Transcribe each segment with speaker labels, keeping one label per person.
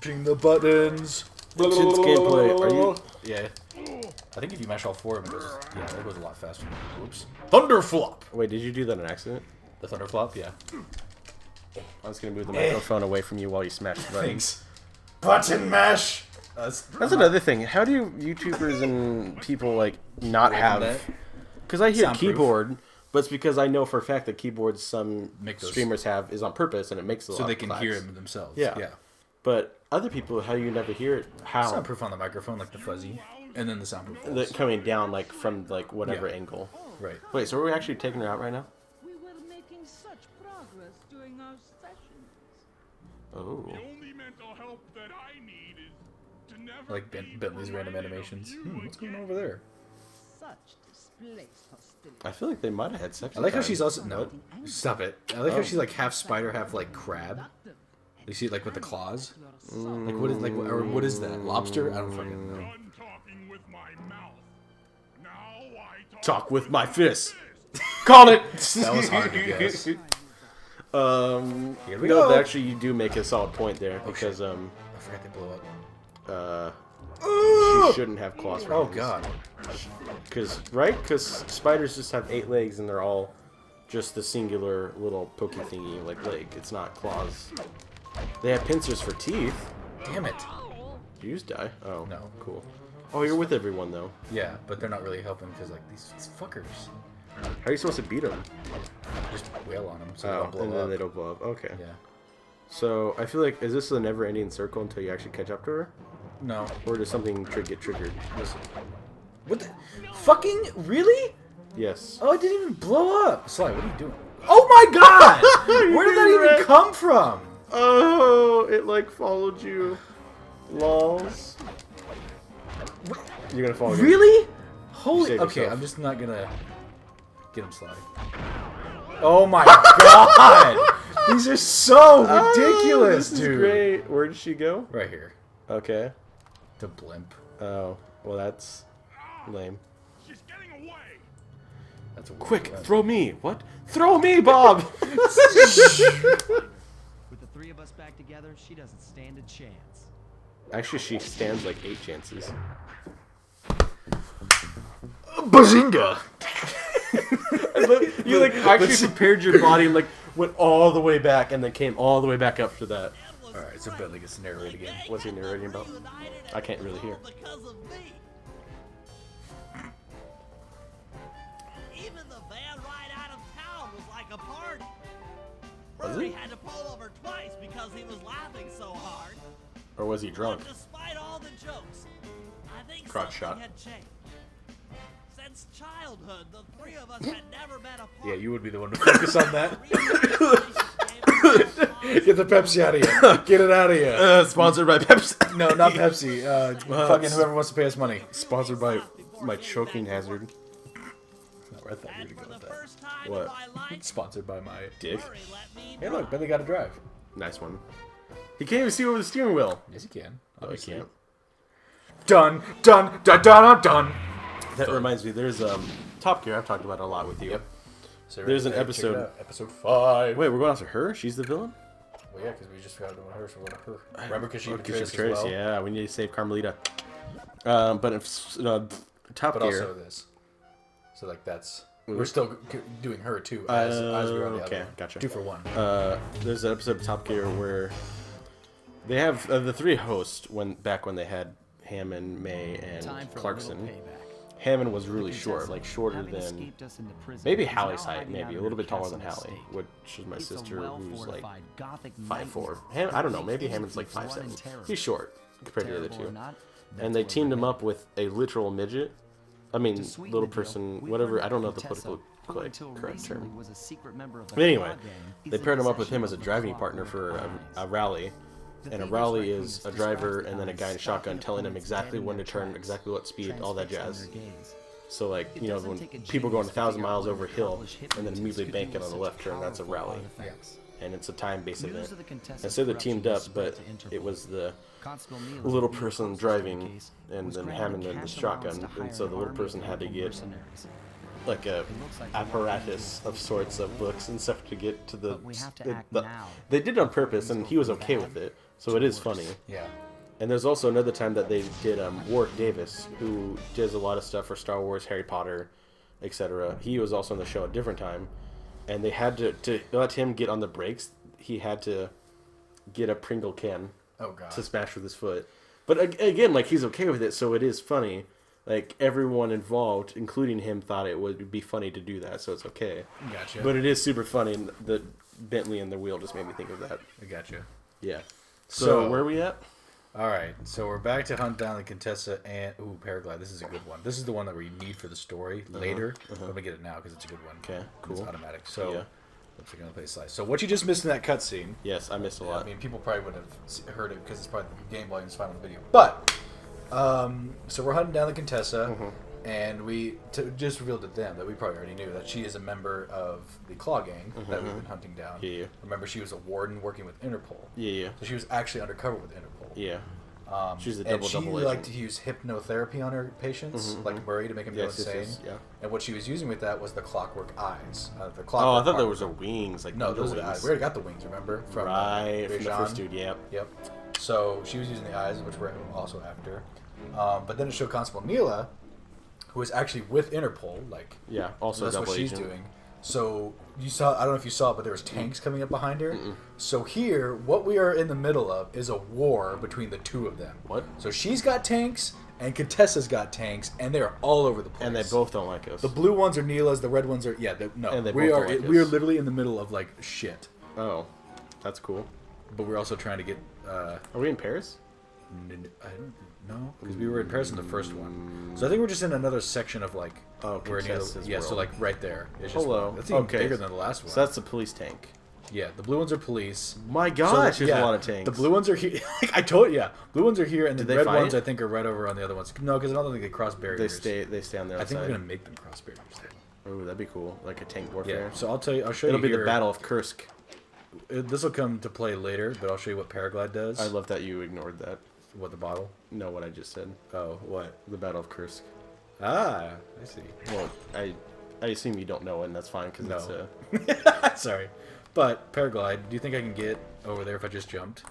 Speaker 1: Pushing the buttons.
Speaker 2: Since gameplay, are you?
Speaker 1: Yeah. I think if you mash all four of them, it goes, yeah, it goes a lot faster. Whoops. Thunderflop!
Speaker 2: Wait, did you do that on accident?
Speaker 1: The Thunderflop, yeah.
Speaker 2: I was gonna move the microphone away from you while you smash the buttons.
Speaker 1: Button mash!
Speaker 2: That's another thing. How do YouTubers and people like not have? Because I hear
Speaker 1: Soundproof.
Speaker 2: keyboard, but it's because I know for a fact that keyboards some
Speaker 1: Make those.
Speaker 2: streamers have is on purpose, and it makes a lot
Speaker 1: So they
Speaker 2: of
Speaker 1: can
Speaker 2: claps.
Speaker 1: hear them themselves.
Speaker 2: Yeah.
Speaker 1: Yeah.
Speaker 2: But other people, how you never hear it? How?
Speaker 1: Soundproof on the microphone, like the fuzzy, and then the soundproof.
Speaker 2: The, coming down like from like whatever
Speaker 1: Yeah.
Speaker 2: angle.
Speaker 1: Right.
Speaker 2: Wait, so are we actually taking her out right now?
Speaker 3: We were making such progress during our sessions.
Speaker 2: Oh.
Speaker 4: The only mental help that I need is to never
Speaker 1: Like Bentley's random animations. What's going on over there?
Speaker 3: Such displaced hostility.
Speaker 2: I feel like they might have had sex.
Speaker 1: I like how
Speaker 2: sometimes.
Speaker 1: she's also no. Stop it. I like how she's like half spider, half like crab. You see it like with the claws. Like what is like or what is that? Lobster? I don't fucking know.
Speaker 4: done talking with my mouth. Now I
Speaker 2: Talk with my fist. Call it.
Speaker 1: That was hard to guess.
Speaker 2: Here we
Speaker 1: go.
Speaker 2: No, actually, you do make a solid point there because
Speaker 1: I forgot they blow up.
Speaker 2: she shouldn't have claws. For
Speaker 1: Oh
Speaker 2: hands.
Speaker 1: god.
Speaker 2: Because spiders just have 8 legs and they're all just the singular little pokey thingy like leg. It's not claws. They have pincers for teeth.
Speaker 1: Damn it.
Speaker 2: Did you just die? Oh
Speaker 1: No.
Speaker 2: cool. Oh, you're with everyone though.
Speaker 1: Yeah, but they're not really helping because like these fuckers
Speaker 2: How are you supposed to beat them?
Speaker 1: just wail on them so they
Speaker 2: Oh,
Speaker 1: don't blow
Speaker 2: and
Speaker 1: up.
Speaker 2: then they don't blow up. Okay.
Speaker 1: Yeah.
Speaker 2: So I feel like is this a never-ending circle until you actually catch up to her,
Speaker 1: No.
Speaker 2: or does something get triggered?
Speaker 1: Listen. What the? Fucking really?
Speaker 2: Yes.
Speaker 1: Oh, it didn't even blow up. Sly, what are you doing? Oh my god! Where did that
Speaker 2: doing
Speaker 1: even
Speaker 2: that?
Speaker 1: come from?
Speaker 2: Oh, it like followed you. Lols. You're gonna fall again.
Speaker 1: Really? Holy.
Speaker 2: saved
Speaker 1: Okay,
Speaker 2: yourself.
Speaker 1: I'm just not gonna get him, Sly. Oh my god! These are so ridiculous,
Speaker 2: this is
Speaker 1: dude.
Speaker 2: great. Where did she go?
Speaker 1: Right here.
Speaker 2: Okay.
Speaker 1: The blimp.
Speaker 2: Oh, well that's lame.
Speaker 4: she's getting away.
Speaker 1: That's a
Speaker 2: Quick, throw me. What? Throw me, Bob.
Speaker 5: With the three of us back together, she doesn't stand a chance.
Speaker 2: Actually, she stands like 8 chances.
Speaker 1: Bazinga!
Speaker 2: You like actually prepared your body and like went all the way back and then came all the way back up to that.
Speaker 1: Alright, so Bentley gets to narrate again.
Speaker 2: What's he narrating about? I can't really hear.
Speaker 6: Because of me. Even the van ride out of town was like a party.
Speaker 2: Was
Speaker 6: Murray
Speaker 2: it?
Speaker 6: had to pull over twice because he was laughing so hard.
Speaker 2: Or was he drunk?
Speaker 6: But despite all the jokes, I think
Speaker 2: Crotch
Speaker 6: something
Speaker 2: shot.
Speaker 6: had changed. Since childhood, the three of us had never been apart.
Speaker 1: Yeah, you would be the one to focus on that.
Speaker 6: Get
Speaker 1: Get the Pepsi out of here. Get it out of here.
Speaker 2: Sponsored by Pepsi.
Speaker 1: No, not Pepsi. Fucking whoever wants to pay us money.
Speaker 2: Sponsored by my choking hazard.
Speaker 1: Not where I thought you were
Speaker 6: And
Speaker 1: to
Speaker 6: for
Speaker 1: go
Speaker 6: the
Speaker 1: with that.
Speaker 6: first time
Speaker 2: What?
Speaker 6: in my life,
Speaker 1: Sponsored by my
Speaker 2: Dick.
Speaker 6: Murray let me
Speaker 1: Hey, look, Bentley got to drive.
Speaker 2: Nice one. He can't even see over the steering wheel.
Speaker 1: Yes, he can.
Speaker 2: Oh, he can't.
Speaker 1: Done, done, done, done, done.
Speaker 2: That reminds me, there's Top Gear. I've talked about it a lot with you.
Speaker 1: Yep. So
Speaker 2: There's an
Speaker 1: check it
Speaker 2: episode-
Speaker 1: out. Episode 5.
Speaker 2: Wait, we're going after her? She's the villain?
Speaker 1: Well, yeah, because we just got to her, so we're going to her. Remember, because she
Speaker 2: Oh,
Speaker 1: betrayed us
Speaker 2: she's Trace,
Speaker 1: as well.
Speaker 2: yeah, we need to save Carmelita. But if Top
Speaker 1: But
Speaker 2: Gear.
Speaker 1: also this. So, like, that's... We're still doing her, too, as we're on the
Speaker 2: okay,
Speaker 1: other one.
Speaker 2: gotcha.
Speaker 1: 2 for 1.
Speaker 2: There's an episode of Top Gear where they have the 3 hosts back when they had Hammond, May, and
Speaker 5: Time for a
Speaker 2: Clarkson.
Speaker 5: little payback.
Speaker 2: Hammond was really short, like shorter
Speaker 5: Having
Speaker 2: than
Speaker 5: escaped us into prison,
Speaker 2: maybe
Speaker 5: he's
Speaker 2: Hallie's
Speaker 5: now
Speaker 2: height,
Speaker 5: hiding
Speaker 2: maybe
Speaker 5: out
Speaker 2: a
Speaker 5: in
Speaker 2: little
Speaker 5: her
Speaker 2: bit taller than
Speaker 5: castle
Speaker 2: Hallie,
Speaker 5: estate.
Speaker 2: which is my
Speaker 5: It's a
Speaker 2: sister, who's like
Speaker 5: well-fortified Gothic
Speaker 2: 5'4".
Speaker 5: nightmare.
Speaker 2: I don't know, maybe
Speaker 5: He
Speaker 2: Hammond's like
Speaker 5: keeps one in
Speaker 2: 5'7".
Speaker 5: terror.
Speaker 2: He's short compared to the other
Speaker 5: Terrible or
Speaker 2: two.
Speaker 5: not,
Speaker 2: And they
Speaker 5: that's
Speaker 2: teamed
Speaker 5: where
Speaker 2: him
Speaker 5: we're
Speaker 2: up with a literal midget. I mean,
Speaker 5: To sweeten
Speaker 2: little
Speaker 5: the deal,
Speaker 2: person,
Speaker 5: we
Speaker 2: whatever.
Speaker 5: learned
Speaker 2: I don't know
Speaker 5: that
Speaker 2: the
Speaker 5: Contessa,
Speaker 2: political
Speaker 5: who until
Speaker 2: correct
Speaker 5: recently
Speaker 2: term.
Speaker 5: was a secret member of the
Speaker 2: But anyway,
Speaker 5: Claw Gang,
Speaker 2: they
Speaker 5: is in
Speaker 2: paired him up with him
Speaker 5: possession
Speaker 2: as a
Speaker 5: of the
Speaker 2: driving
Speaker 5: Claw
Speaker 2: partner for
Speaker 5: Prize.
Speaker 2: a rally.
Speaker 5: The
Speaker 2: And a
Speaker 5: Thieves
Speaker 2: rally
Speaker 5: raccoons
Speaker 2: is a
Speaker 5: describes
Speaker 2: driver
Speaker 5: the
Speaker 2: and then a
Speaker 5: guys
Speaker 2: guy in a
Speaker 5: stalking
Speaker 2: shotgun telling him
Speaker 5: opponents
Speaker 2: exactly
Speaker 5: dead in
Speaker 2: when to
Speaker 5: their
Speaker 2: turn,
Speaker 5: tracks,
Speaker 2: exactly what speed, all that
Speaker 5: transfixing
Speaker 2: jazz.
Speaker 5: their gaze.
Speaker 2: So like,
Speaker 5: It
Speaker 2: you know,
Speaker 5: doesn't
Speaker 2: when
Speaker 5: take a
Speaker 2: people going
Speaker 5: genius
Speaker 2: 1,000
Speaker 5: to figure
Speaker 2: miles
Speaker 5: out
Speaker 2: over
Speaker 5: what
Speaker 2: a hill
Speaker 5: hellish
Speaker 2: and then
Speaker 5: hypnotists
Speaker 2: immediately
Speaker 5: could
Speaker 2: bank
Speaker 5: do
Speaker 2: it on the
Speaker 5: with
Speaker 2: left
Speaker 5: such
Speaker 2: turn, that's a
Speaker 5: powerful
Speaker 2: rally.
Speaker 5: artifacts.
Speaker 2: And it's a time-based
Speaker 5: News
Speaker 2: event.
Speaker 5: of the Contessa's
Speaker 2: And so they
Speaker 5: corruption
Speaker 2: teamed up,
Speaker 5: spread
Speaker 2: but
Speaker 5: to Interpol.
Speaker 2: it was the
Speaker 5: Constable Neely,
Speaker 2: little
Speaker 5: who
Speaker 2: person
Speaker 5: closest
Speaker 2: driving
Speaker 5: to the case,
Speaker 2: and
Speaker 5: was
Speaker 2: then
Speaker 5: granted
Speaker 2: Hammond and the
Speaker 5: cash allowance
Speaker 2: shotgun,
Speaker 5: to
Speaker 2: and
Speaker 5: hire
Speaker 2: so the
Speaker 5: an
Speaker 2: little
Speaker 5: army
Speaker 2: person
Speaker 5: of
Speaker 2: had to
Speaker 5: local
Speaker 2: get
Speaker 5: mercenaries.
Speaker 2: like a
Speaker 5: It looks like
Speaker 2: apparatus of sorts of books and stuff to get to the.
Speaker 5: But we have to
Speaker 2: the-
Speaker 5: act
Speaker 2: the-
Speaker 5: now.
Speaker 2: They did it on purpose, and he was okay with it. So it is funny.
Speaker 1: Yeah.
Speaker 2: And there's also another time that they did Warwick Davis, who does a lot of stuff for Star Wars, Harry Potter, etc. He was also on the show at a different time, and they had to let him get on the brakes. He had to get a Pringle can to smash with his foot. But again, like, he's okay with it, so it is funny. Like, everyone involved, including him, thought it would be funny to do that, so it's okay.
Speaker 1: Gotcha.
Speaker 2: But it is super funny, and the Bentley and the wheel just made me think of that.
Speaker 1: I gotcha.
Speaker 2: Yeah. So where are we at?
Speaker 1: All right, so we're back to hunt down the Contessa and paraglide. This is a good one. This is the one that we need for the story later. I'm gonna get it now because it's a good one.
Speaker 2: Okay, cool.
Speaker 1: It's automatic. So,
Speaker 2: Yeah.
Speaker 1: let's gonna play slice. So, what you just missed in that cutscene?
Speaker 2: Yes, I missed a lot.
Speaker 1: I mean, people probably would have heard it because it's probably the game volume is fine on the video. But, so we're hunting down the Contessa, and we just revealed to them that we probably already knew that she is a member of the Claw Gang that we've been hunting down.
Speaker 2: Yeah.
Speaker 1: Remember, she was a warden working with Interpol.
Speaker 2: Yeah.
Speaker 1: So she was actually undercover with Interpol.
Speaker 2: Yeah. She's a
Speaker 1: And
Speaker 2: double
Speaker 1: she
Speaker 2: agent.
Speaker 1: liked to use hypnotherapy on her patients, like Murray, to make them go insane.
Speaker 2: Yeah.
Speaker 1: And what she was using with that was the clockwork eyes. The
Speaker 2: Oh,
Speaker 1: clockwork
Speaker 2: I thought there
Speaker 1: arm.
Speaker 2: was a wings. Like,
Speaker 1: No, those are
Speaker 2: wings.
Speaker 1: the eyes. We already got the wings, remember? From,
Speaker 2: Right, from the
Speaker 1: Rajan.
Speaker 2: first dude, yep.
Speaker 1: Yep. So she was using the eyes, which we're also after. But then it showed Constable Mila, who was actually with Interpol. Like,
Speaker 2: Yeah, also
Speaker 1: that's
Speaker 2: double
Speaker 1: what she's
Speaker 2: agent.
Speaker 1: doing. So you saw, I don't know if you saw it, but there was tanks coming up behind her. So here, what we are in the middle of is a war between the two of them.
Speaker 2: What?
Speaker 1: So she's got tanks, and Contessa's got tanks, and they're all over the place.
Speaker 2: And they both don't like us.
Speaker 1: The blue ones are Neela's, the red ones are no.
Speaker 2: And they
Speaker 1: we
Speaker 2: both
Speaker 1: are
Speaker 2: don't like
Speaker 1: we are
Speaker 2: us.
Speaker 1: literally in the middle of like shit,
Speaker 2: Oh, that's cool.
Speaker 1: but we're also trying to get.
Speaker 2: Are we in Paris?
Speaker 1: I don't know because we were in Paris in the first one, so I think we're just in another section of like.
Speaker 2: Oh,
Speaker 1: we're near
Speaker 2: Contessa's
Speaker 1: so
Speaker 2: world.
Speaker 1: like right there. It's just
Speaker 2: Hello.
Speaker 1: That's even
Speaker 2: Okay.
Speaker 1: bigger than the last one.
Speaker 2: So that's the police tank.
Speaker 1: Yeah, the blue ones are police.
Speaker 2: My
Speaker 1: So,
Speaker 2: gosh, there's
Speaker 1: yeah,
Speaker 2: a lot of tanks.
Speaker 1: The blue ones are here. I told you, blue ones are here, and the
Speaker 2: they
Speaker 1: red
Speaker 2: fight?
Speaker 1: ones I think are right over on the other ones. No, because I don't think they cross
Speaker 2: They
Speaker 1: barriers.
Speaker 2: stay on the
Speaker 1: I
Speaker 2: outside.
Speaker 1: think we're gonna make them cross barriers.
Speaker 2: Ooh, that'd be cool. Like a tank
Speaker 1: Yeah.
Speaker 2: warfare.
Speaker 1: So I'll tell you. I'll show
Speaker 2: It'll
Speaker 1: you.
Speaker 2: be
Speaker 1: here.
Speaker 2: the Battle of Kursk.
Speaker 1: This will come to play later, but I'll show you what paraglide does.
Speaker 2: I love that you ignored that.
Speaker 1: What the bottle?
Speaker 2: No, what I just said.
Speaker 1: Oh, what?
Speaker 2: The Battle of Kursk.
Speaker 1: Ah, I see.
Speaker 2: Well, I assume you don't know it, and that's fine because
Speaker 1: No.
Speaker 2: it's
Speaker 1: Sorry, but paraglide. Do you think I can get over there if I just jumped?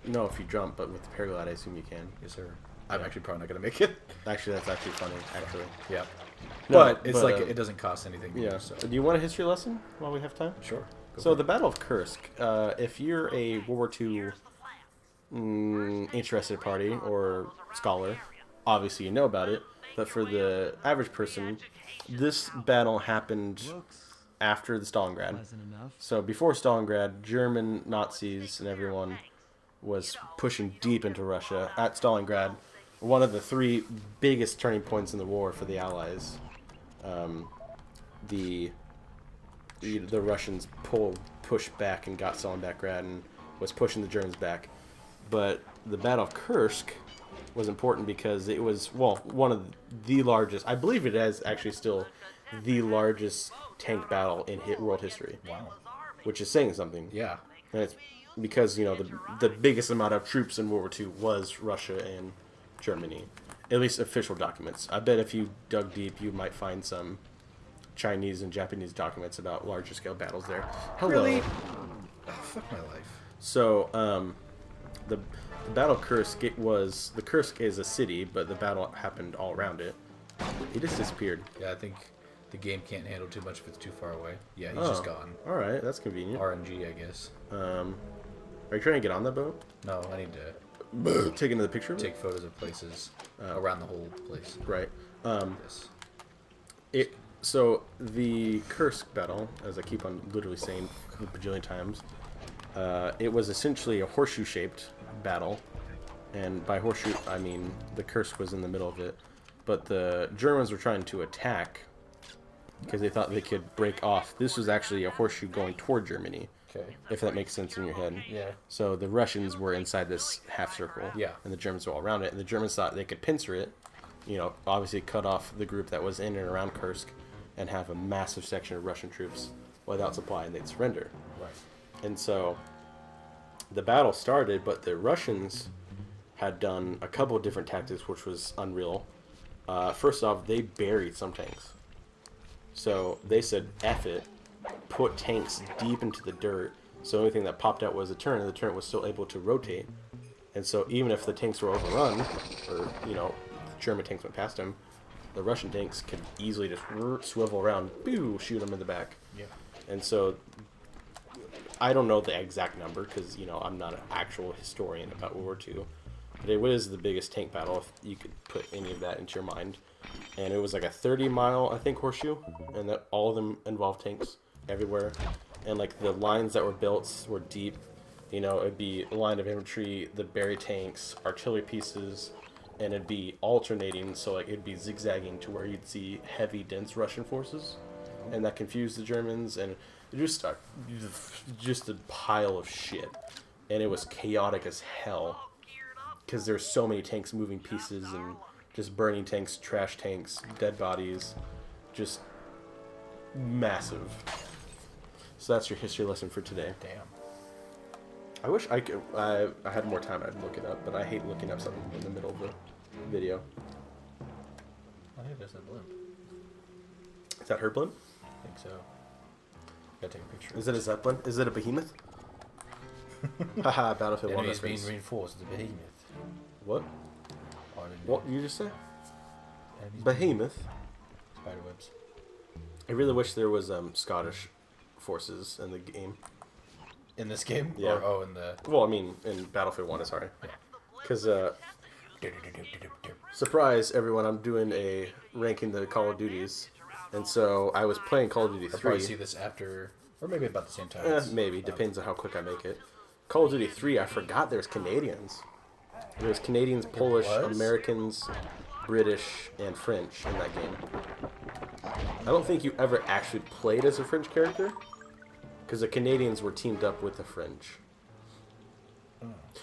Speaker 2: no, if you jump, but with the paraglide, I assume you can.
Speaker 1: Yes, sir. I'm actually probably not gonna make it.
Speaker 2: Actually, that's actually funny. Actually,
Speaker 1: Yeah.
Speaker 2: No,
Speaker 1: but it's
Speaker 2: but,
Speaker 1: like it doesn't cost anything.
Speaker 2: yeah.
Speaker 1: So.
Speaker 2: Do you want a history lesson while we have time?
Speaker 1: Sure. Go
Speaker 2: So
Speaker 1: for
Speaker 2: the
Speaker 1: it.
Speaker 2: Battle of Kursk. If you're a World War II interested party or scholar, obviously you know about it. But for the average person, this battle happened after the Stalingrad.
Speaker 5: Pleasant enough.
Speaker 2: So before Stalingrad, German Nazis and everyone was pushing deep into Russia. At Stalingrad, one of the three biggest turning points in the war for the Allies. The Russians pushed back and got Stalingrad and was pushing the Germans back. But the Battle of Kursk was important because it was, well, one of the largest, I believe it is actually still the largest tank battle in world history.
Speaker 1: Wow.
Speaker 2: Which is saying something.
Speaker 1: Yeah.
Speaker 2: And it's because, you know, the biggest amount of troops in World War II was Russia and Germany. At least official documents. I bet if you dug deep, you might find some Chinese and Japanese documents about larger scale battles there. Hello.
Speaker 1: Really? Oh, fuck my life.
Speaker 2: So, the Battle of Kursk, the Kursk is a city, but the battle happened all around it. He just disappeared.
Speaker 1: Yeah, I think the game can't handle too much if it's too far away. Yeah, he's just gone.
Speaker 2: Alright, that's convenient.
Speaker 1: RNG, I guess.
Speaker 2: Are you trying to get on that boat?
Speaker 1: No, I need to
Speaker 2: Take another picture of it?
Speaker 1: take photos of places around the whole place.
Speaker 2: Right.
Speaker 1: Yes.
Speaker 2: So, the Kursk battle, as I keep on literally saying a bajillion times, it was essentially a horseshoe-shaped battle. And by horseshoe, I mean the Kursk was in the middle of it. But the Germans were trying to attack because they thought they could break off. This was actually a horseshoe going toward Germany,
Speaker 1: Okay.
Speaker 2: if that makes sense in your head.
Speaker 1: Yeah.
Speaker 2: So the Russians were inside this half circle,
Speaker 1: Yeah.
Speaker 2: and the Germans were all around it. And the Germans thought they could pincer it, you know, obviously cut off the group that was in and around Kursk, and have a massive section of Russian troops without supply, and they'd surrender.
Speaker 1: Right.
Speaker 2: And so the battle started, but the Russians had done a couple of different tactics, which was unreal. First off, they buried some tanks. So they said, F it, put tanks deep into the dirt So the only thing that popped out was the turret, and the turret was still able to rotate. And so even if the tanks were overrun, or, you know, the German tanks went past him, the Russian tanks could easily just swivel around, boo, shoot him in the back.
Speaker 1: Yeah.
Speaker 2: And so I don't know the exact number because, you know, I'm not an actual historian about World War II. But it was the biggest tank battle if you could put any of that into your mind. And it was like a 30-mile, I think, horseshoe. And that all of them involved tanks everywhere. And like the lines that were built were deep. You know, it'd be a line of infantry, the berry tanks, artillery pieces, and it'd be alternating. So like it'd be zigzagging to where you'd see heavy, dense Russian forces. And that confused the Germans. And just a pile of shit. And it was chaotic as hell. Because there's so many tanks, moving pieces, and just burning tanks, trash tanks, dead bodies. Just massive. So that's your history lesson for today.
Speaker 1: Damn.
Speaker 2: I wish I could. I had more time. I'd look it up, but I hate looking up something in the middle of the video.
Speaker 1: I think there's a blimp.
Speaker 2: Is that her blimp?
Speaker 1: I think so. Gotta take a picture.
Speaker 2: Is it a Zeppelin? Is it a behemoth? Haha, Battlefield 1
Speaker 1: Enemies being
Speaker 2: reference.
Speaker 1: reinforced. The behemoth.
Speaker 2: What?
Speaker 1: Oh, I didn't
Speaker 2: What
Speaker 1: know.
Speaker 2: did you just say?
Speaker 1: Enemies
Speaker 2: Behemoth?
Speaker 1: Spiderwebs.
Speaker 2: I really wish there was Scottish forces in the game.
Speaker 1: In this game?
Speaker 2: Yeah.
Speaker 1: Or, in the...
Speaker 2: Well, I mean, in Battlefield 1, sorry.
Speaker 1: Yeah.
Speaker 2: Because, surprise, everyone, I'm doing a ranking the Call of Duties. And so I was playing Call of Duty
Speaker 1: I'll
Speaker 2: 3.
Speaker 1: probably see this after... Or maybe about the same time. It's-
Speaker 2: Maybe, depends on how quick I make it. Call of Duty 3, I forgot there's Canadians. There's Canadians, Polish,
Speaker 1: was?
Speaker 2: Americans, British, and French in that game. I don't think you ever actually played as a French character. Because the Canadians were teamed up with the French.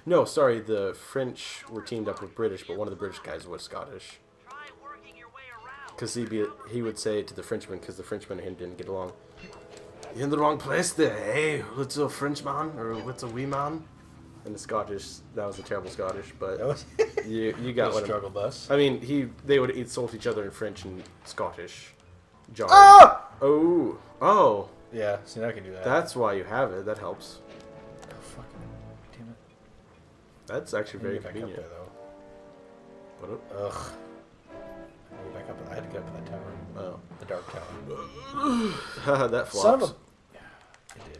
Speaker 2: No, sorry, the French were teamed up with British, but one of the British guys was Scottish. Because he would say to the Frenchman, because the Frenchman and him didn't get along, "You're in the wrong place there, hey, little Frenchman, or little wee man." And the Scottish, that was a terrible Scottish, but
Speaker 1: That was...
Speaker 2: you got what
Speaker 1: struggle bus.
Speaker 2: I mean, they would insult each other in French and Scottish. Jarred.
Speaker 1: Ah!
Speaker 2: Oh,
Speaker 1: Yeah, see, now I can do that.
Speaker 2: that's why you have it. That helps.
Speaker 1: Oh, fucking... Damn it.
Speaker 2: That's actually very
Speaker 1: Get back up
Speaker 2: convenient.
Speaker 1: there, though.
Speaker 2: What up?
Speaker 1: Ugh. I had to get back up. I had to get up in that tower.
Speaker 2: Oh.
Speaker 1: The dark tower.
Speaker 2: That flops.
Speaker 1: Son of a... Yeah, it did.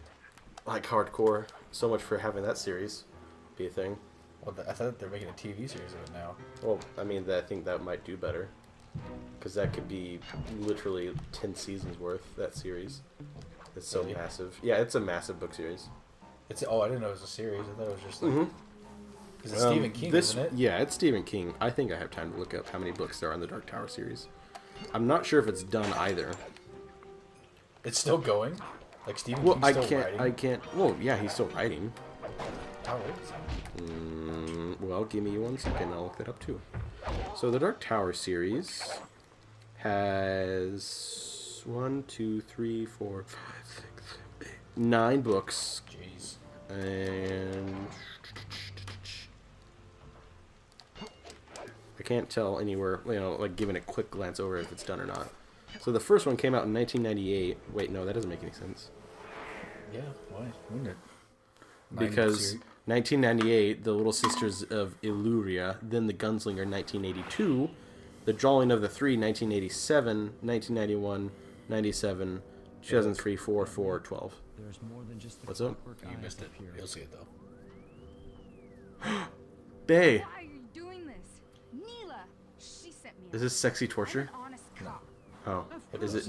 Speaker 2: Like hardcore. So much for having that series be a thing.
Speaker 1: Well, I thought they're making a TV series of it now.
Speaker 2: Well, I mean, I think that might do better. Because that could be literally 10 seasons worth, that series. It's so
Speaker 1: Really?
Speaker 2: massive. Yeah, it's a massive book series.
Speaker 1: It's... Oh, I didn't know it was a series. I thought it was just like...
Speaker 2: Mm-hmm.
Speaker 1: Because it's Stephen King, isn't it?
Speaker 2: Yeah, it's Stephen King. I think I have time to look up how many books there are in the Dark Tower series. I'm not sure if it's done either.
Speaker 1: It's still going? Like, Stephen
Speaker 2: Well,
Speaker 1: King's still writing?
Speaker 2: I can't. Well, yeah, he's still writing.
Speaker 1: How old is he?
Speaker 2: Well, give me 1 second. I'll look that up too. So the Dark Tower series has 1, 2, 3, 4, 5, 6, 7, 8, 9 books,
Speaker 1: Jeez.
Speaker 2: and I can't tell anywhere. You know, like giving a quick glance over if it's done or not. So the first one came out in 1998. Wait, no, that doesn't make any sense.
Speaker 1: Yeah, why? Wouldn't it?
Speaker 2: Because 1998, The Little Sisters of Illyria, then The Gunslinger, 1982, The Drawing of the Three, 1987, 1991, 97, 2003, 4, 4, 12.
Speaker 5: There's more than just the
Speaker 2: What's up?
Speaker 5: clockwork
Speaker 1: You
Speaker 5: eyes
Speaker 1: missed it.
Speaker 5: up here.
Speaker 1: You'll see it, though.
Speaker 2: Bae,
Speaker 7: Why are you doing this? Neela! She sent me.
Speaker 2: is this sexy torture?
Speaker 7: An honest cop.
Speaker 2: Oh, is it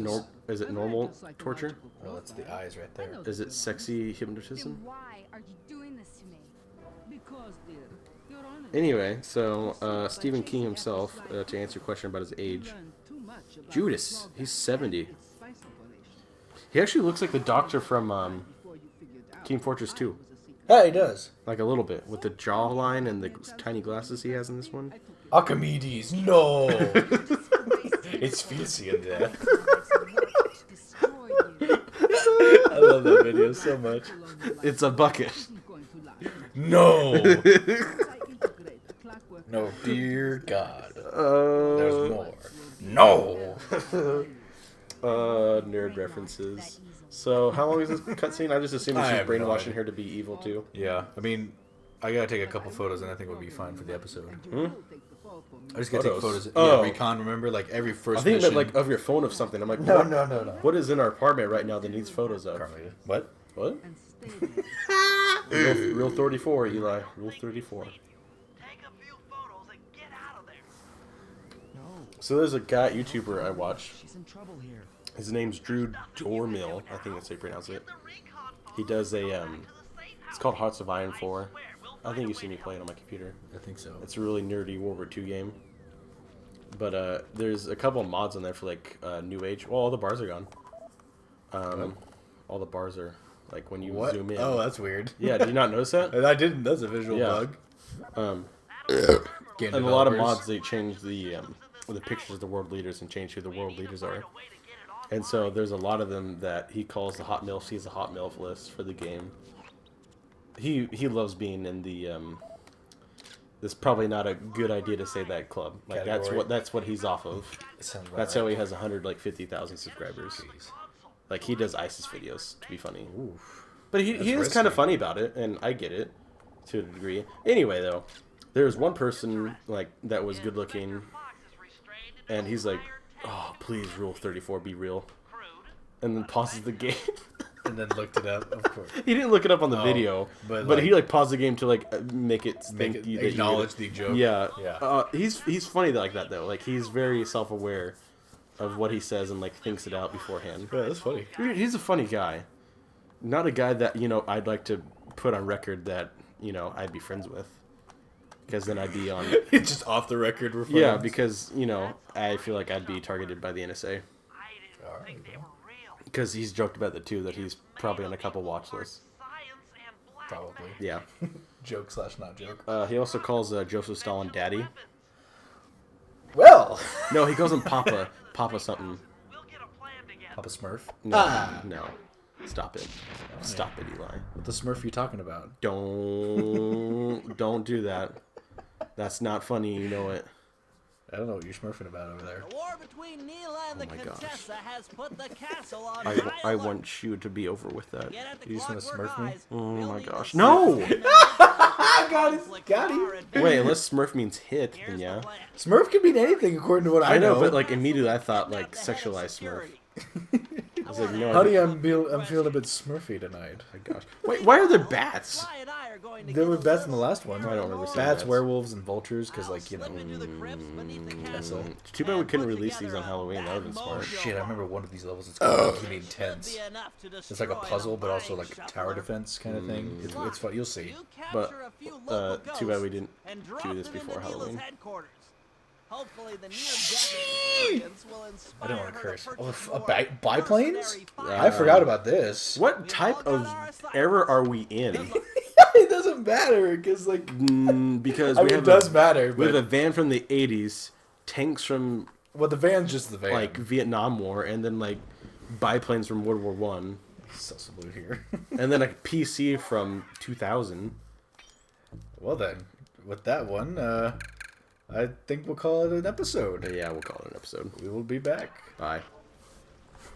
Speaker 2: normal torture?
Speaker 1: Well, that's the eyes right there.
Speaker 2: Is it sexy hypnotism?
Speaker 7: Then why are you doing this to me?
Speaker 3: Because, dear, you're honest.
Speaker 2: Anyway, so Stephen King himself, to answer your question about his age,
Speaker 3: Learn too much about
Speaker 2: Judas,
Speaker 3: the program
Speaker 2: he's 70.
Speaker 3: and its spice operation
Speaker 2: He actually looks like the doctor from
Speaker 3: before you figured out
Speaker 2: Team Fortress 2.
Speaker 3: it was a secret.
Speaker 1: Yeah, he does.
Speaker 2: Like a little bit, with the jawline and the tiny glasses he has in this one.
Speaker 1: Archimedes, no! It's fancy in there.
Speaker 7: To destroy you.
Speaker 2: I love that video so much. It's a bucket.
Speaker 3: Isn't going to last.
Speaker 1: No!
Speaker 3: Once I integrate the clockwork
Speaker 1: No, dear God.
Speaker 2: Uh,
Speaker 1: There's more. No!
Speaker 2: nerd references. So how long is this cutscene? I just assumed
Speaker 1: I
Speaker 2: she's
Speaker 1: have no
Speaker 2: brainwashing
Speaker 1: idea.
Speaker 2: her to be evil too.
Speaker 1: Yeah, I mean, I gotta take a couple photos, and I think we'll be fine for the episode. I just gotta take
Speaker 2: Photos?
Speaker 1: photos.
Speaker 2: Oh.
Speaker 1: Yeah, recon. Remember, like every first.
Speaker 2: I think you
Speaker 1: mission.
Speaker 2: meant like of your phone of something. I'm like,
Speaker 1: No,
Speaker 2: what,
Speaker 1: no.
Speaker 2: what is in our apartment right now that needs photos of?
Speaker 1: What?
Speaker 2: What?
Speaker 3: And stay there.
Speaker 2: Rule 34, Eli. Rule 34.
Speaker 6: Take a few photos and get out of there.
Speaker 5: No,
Speaker 2: So there's a guy, YouTuber I watch.
Speaker 5: she's in trouble here.
Speaker 2: His name's Drew Dormill. I think that's how you pronounce it. He does a, it's called Hearts of Iron 4. I think you've seen me play it on my computer.
Speaker 1: I think so.
Speaker 2: It's a really nerdy World War II game. But there's a couple of mods on there for like New Age. Well, all the bars are gone. All the bars are like when you
Speaker 1: What?
Speaker 2: zoom in.
Speaker 1: Oh, that's weird.
Speaker 2: Yeah, did you not notice that?
Speaker 1: I didn't. That's a visual
Speaker 2: Yeah.
Speaker 1: bug. Game
Speaker 2: And a lot of
Speaker 1: developers.
Speaker 2: mods they change the pictures of the world leaders and change who the world leaders are. And so there's a lot of them that he calls the hot MILFs. He's a hot MILF list for the game. He loves being in the It's probably not a good idea to say that club. Like
Speaker 1: Category.
Speaker 2: that's what he's off of.
Speaker 1: Sounds about
Speaker 2: That's
Speaker 1: right.
Speaker 2: how he has 150,000 subscribers. Like he does ISIS videos to be funny. But he is
Speaker 1: risky.
Speaker 2: kind of funny about it, and I get it to a degree. Anyway, though, there was one person like that was good looking, and he's like, "Oh, please, Rule 34, be real," and then pauses the game.
Speaker 1: And then looked it up, of course.
Speaker 2: He didn't look it up on the video,
Speaker 1: but,
Speaker 2: but
Speaker 1: like,
Speaker 2: he like paused the game to like make it
Speaker 1: Make
Speaker 2: think
Speaker 1: it,
Speaker 2: that he
Speaker 1: acknowledge the joke.
Speaker 2: Yeah,
Speaker 1: Yeah.
Speaker 2: He's funny like that though. Like he's very self-aware of what he says and like thinks it out beforehand.
Speaker 1: Yeah, that's funny.
Speaker 2: He's a funny guy, not a guy that I'd like to put on record that I'd be friends with, because then I'd be on.
Speaker 1: It's just off the record. We're
Speaker 2: Yeah,
Speaker 1: friends.
Speaker 2: because I feel like I'd be targeted by the NSA. Because he's joked about the two that he's probably on a couple watch lists.
Speaker 1: Probably.
Speaker 2: Yeah.
Speaker 1: Joke / not joke.
Speaker 2: He also calls Joseph Stalin daddy.
Speaker 1: Well,
Speaker 2: No, he calls him Papa. Papa something.
Speaker 1: Papa Smurf.
Speaker 2: No, no. Stop it. Stop it, Eli.
Speaker 1: What the Smurf you talking about?
Speaker 2: Don't do that. That's not funny, you know it.
Speaker 1: I don't know what you're smurfing about over there.
Speaker 6: The war between Neela and the
Speaker 2: my gosh.
Speaker 6: Contessa has put the castle on
Speaker 2: I
Speaker 6: high alert.
Speaker 2: want you to be over with that.
Speaker 6: Get at the
Speaker 1: You just gonna
Speaker 6: Clockwork
Speaker 1: smurf me?
Speaker 6: Eyes,
Speaker 2: Oh my
Speaker 6: building
Speaker 2: gosh.
Speaker 6: the
Speaker 2: No!
Speaker 6: system
Speaker 1: Got him.
Speaker 2: Wait, unless Smurf means hit, then
Speaker 6: Here's the
Speaker 2: yeah.
Speaker 6: plan.
Speaker 1: Smurf can mean anything according to what I
Speaker 2: I know,
Speaker 1: know.
Speaker 2: but like immediately I thought like
Speaker 6: Kidnap the head of
Speaker 2: sexualized Smurf.
Speaker 6: security.
Speaker 2: I was like, no.
Speaker 1: Honey, I'm feeling a bit Smurfy tonight.
Speaker 2: my gosh. Wait, why are there bats?
Speaker 6: Sly and I are going to
Speaker 1: There
Speaker 6: get
Speaker 1: were
Speaker 6: a
Speaker 1: bats in the
Speaker 6: little
Speaker 1: last one.
Speaker 2: I don't remember seeing
Speaker 1: Bats,
Speaker 2: bats.
Speaker 1: werewolves, and vultures, because
Speaker 6: I'll
Speaker 1: like
Speaker 6: slip into the crypts beneath the castle
Speaker 2: It's too bad we
Speaker 6: and
Speaker 2: couldn't
Speaker 6: put
Speaker 2: release these
Speaker 6: together
Speaker 2: on
Speaker 6: a
Speaker 2: Halloween. That would have been
Speaker 6: bad
Speaker 2: smart.
Speaker 6: mojo.
Speaker 1: shit. I remember one of these levels. It's called really
Speaker 6: Should
Speaker 1: intense.
Speaker 6: be enough to
Speaker 1: It's like a
Speaker 6: destroy
Speaker 1: puzzle, but also
Speaker 6: mind
Speaker 1: like tower
Speaker 6: shuffler.
Speaker 1: defense kind of thing. It's fun. You'll see.
Speaker 6: You
Speaker 2: But,
Speaker 6: capture a few local
Speaker 2: too bad we
Speaker 6: ghosts
Speaker 2: didn't
Speaker 6: and
Speaker 2: do
Speaker 6: drop
Speaker 2: this
Speaker 6: them into
Speaker 2: before
Speaker 6: Neela's
Speaker 2: Halloween.
Speaker 6: headquarters. Hopefully the near-death experience will inspire
Speaker 1: I don't want to
Speaker 6: her
Speaker 1: curse.
Speaker 6: purchase
Speaker 1: Oh,
Speaker 6: more
Speaker 1: biplanes?
Speaker 6: mercenary
Speaker 1: I forgot about this.
Speaker 2: What type of era are we in?
Speaker 1: It doesn't matter because like
Speaker 2: Because
Speaker 1: I
Speaker 2: we
Speaker 1: mean,
Speaker 2: have
Speaker 1: it does matter.
Speaker 2: we have a
Speaker 1: But
Speaker 2: van from the 80s, tanks from
Speaker 1: well, the van's just the van.
Speaker 2: like Vietnam War, and then like biplanes from World War One,
Speaker 1: Salute here.
Speaker 2: and then a PC from 2000.
Speaker 1: Well then, with that one, I think we'll call it an episode.
Speaker 2: Yeah, we'll call it an episode.
Speaker 1: We will be back.
Speaker 2: Bye.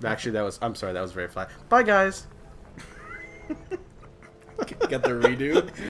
Speaker 2: Actually, I'm sorry, that was very flat. Bye, guys.
Speaker 1: Got the redo.